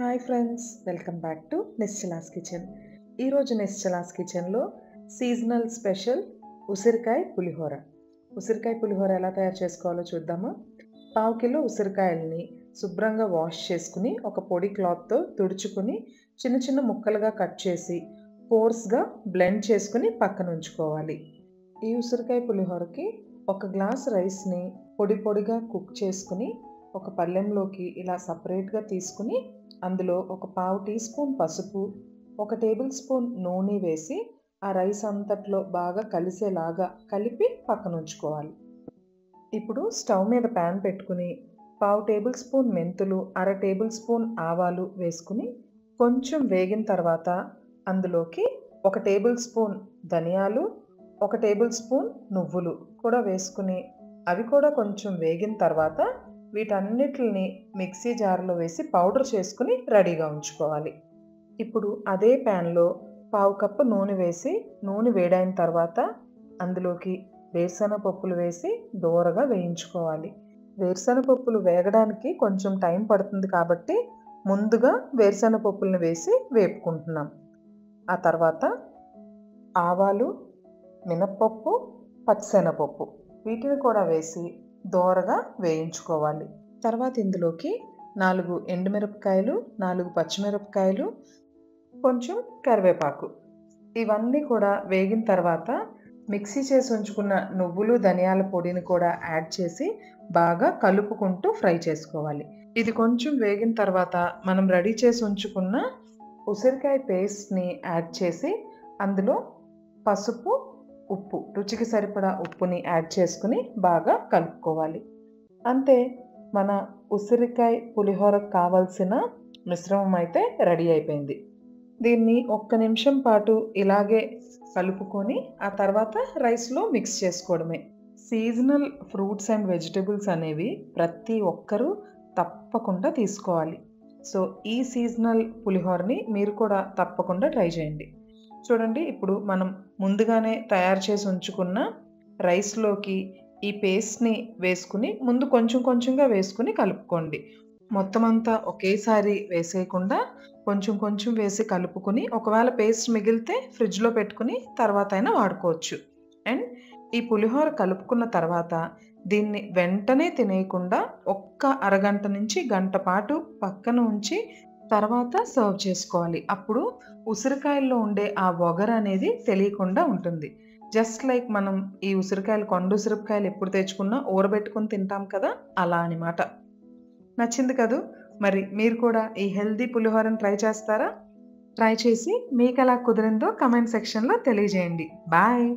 Hi friends, welcome back to Nischala's kitchen. ఈరోజు నిశ్చలాస్ కిచెన్లో seasonal special ఉసిరికాయ పులిహోర. ఉసిరికాయ పులిహోర ఎలా తయారు చేసుకోవాలో చూద్దామా. 1/2 కిలో ఉసిరికాయల్ని శుభ్రంగా వాష్ చేసుకుని ఒక పొడి క్లాత్తో తుడుచుకుని చిన్న చిన్న ముక్కలుగా కట్ చేసి కోర్స్గా బ్లెండ్ చేసుకుని పక్కన ఉంచుకోవాలి. ఈ ఉసిరికాయ పులిహోరకి 1 గ్లాస్ రైస్ని పొడి పొడిగా కుక్ చేసుకుని ఒక పళ్ళెంలోకి ఇలా సపరేట్గా తీసుకుని అందులో ఒక 1/2 టీ స్పూన్ పసుపు, 1 టేబుల్ స్పూన్ నూనె వేసి ఆ రైస్ అంతట్లో బాగా కలిసేలాగా కలిపి పక్కన ఉంచుకోవాలి. ఇప్పుడు స్టవ్ మీద ప్యాన్ పెట్టుకుని 1/2 టేబుల్ స్పూన్ మెంతులు, 1/2 టేబుల్ స్పూన్ ఆవాలు వేసుకుని కొంచెం వేగిన తర్వాత అందులోకి 1 టేబుల్ స్పూన్ ధనియాలు, 1 టేబుల్ స్పూన్ నువ్వులు కూడా వేసుకుని అవి కూడా కొంచెం వేగిన తర్వాత వీటన్నిటిని మిక్సీ జార్లో వేసి పౌడర్ చేసుకుని రెడీగా ఉంచుకోవాలి. ఇప్పుడు అదే ప్యాన్లో 1/2 కప్పు నూనె వేసి నూనె వేడైన తర్వాత అందులోకి వేరుశనగపప్పులు వేసి దోరగా వేయించుకోవాలి. వేరుశనగపప్పులు వేగడానికి కొంచెం టైం పడుతుంది కాబట్టి ముందుగా వేరుశనగపప్పులను వేసి వేపుకుంటున్నాం. ఆ తర్వాత ఆవాలు, మినప్పప్పు, పచ్చిశనగపప్పు వీటిని కూడా వేసి దోరగా వేయించుకోవాలి. తర్వాత ఇందులోకి 4 ఎండుమిరపకాయలు, 4 పచ్చిమిరపకాయలు, కొంచెం కరివేపాకు ఇవన్నీ కూడా వేగిన తర్వాత మిక్సీ చేసి ఉంచుకున్న నువ్వులు, ధనియాల పొడిని కూడా యాడ్ చేసి బాగా కలుపుకుంటూ ఫ్రై చేసుకోవాలి. ఇది కొంచెం వేగిన తర్వాత మనం రెడీ చేసి ఉంచుకున్న ఉసిరికాయ పేస్ట్ని యాడ్ చేసి అందులో పసుపు, ఉప్పు రుచికి సరిపడా ఉప్పుని యాడ్ చేసుకుని బాగా కలుపుకోవాలి. అంతే, మన ఉసిరికాయ పులిహోరకు కావాల్సిన మిశ్రమం అయితే రెడీ అయిపోయింది. దీన్ని 1 నిమిషం పాటు ఇలాగే కలుపుకొని ఆ తర్వాత రైస్లో మిక్స్ చేసుకోవడమే. సీజనల్ ఫ్రూట్స్ అండ్ వెజిటబుల్స్ అనేవి ప్రతి ఒక్కరూ తప్పకుండా తీసుకోవాలి. సో ఈ సీజనల్ పులిహోరని మీరు కూడా తప్పకుండా ట్రై చేయండి. చూడండి, ఇప్పుడు మనం ముందుగానే తయారు చేసి ఉంచుకున్న రైస్లోకి ఈ పేస్ట్ని వేసుకుని ముందు కొంచెం కొంచెంగా వేసుకుని కలుపుకోండి. మొత్తం అంతా ఒకేసారి వేసేయకుండా కొంచెం కొంచెం వేసి కలుపుకుని ఒకవేళ పేస్ట్ మిగిలితే ఫ్రిడ్జ్లో పెట్టుకుని తర్వాత అయినా వాడుకోవచ్చు. అండ్ ఈ పులిహోర కలుపుకున్న తర్వాత దీన్ని వెంటనే తినేయకుండా ఒక్క అరగంట నుంచి గంట పాటు పక్కన ఉంచి తర్వాత సర్వ్ చేసుకోవాలి. అప్పుడు ఉసిరికాయల్లో ఉండే ఆ వగరు అనేది తెలియకుండా ఉంటుంది. జస్ట్ లైక్ మనం ఈ ఉసిరికాయలు, కొండ ఉసిరికాయలు ఎప్పుడు తెచ్చుకున్నా ఊరబెట్టుకుని తింటాం కదా, అలా అనమాట. నచ్చింది కదూ? మరి మీరు కూడా ఈ హెల్దీ పులిహోరని ట్రై చేస్తారా? ట్రై చేసి మీకు ఎలా కుదిరిందో కమెంట్ సెక్షన్లో తెలియజేయండి. బాయ్.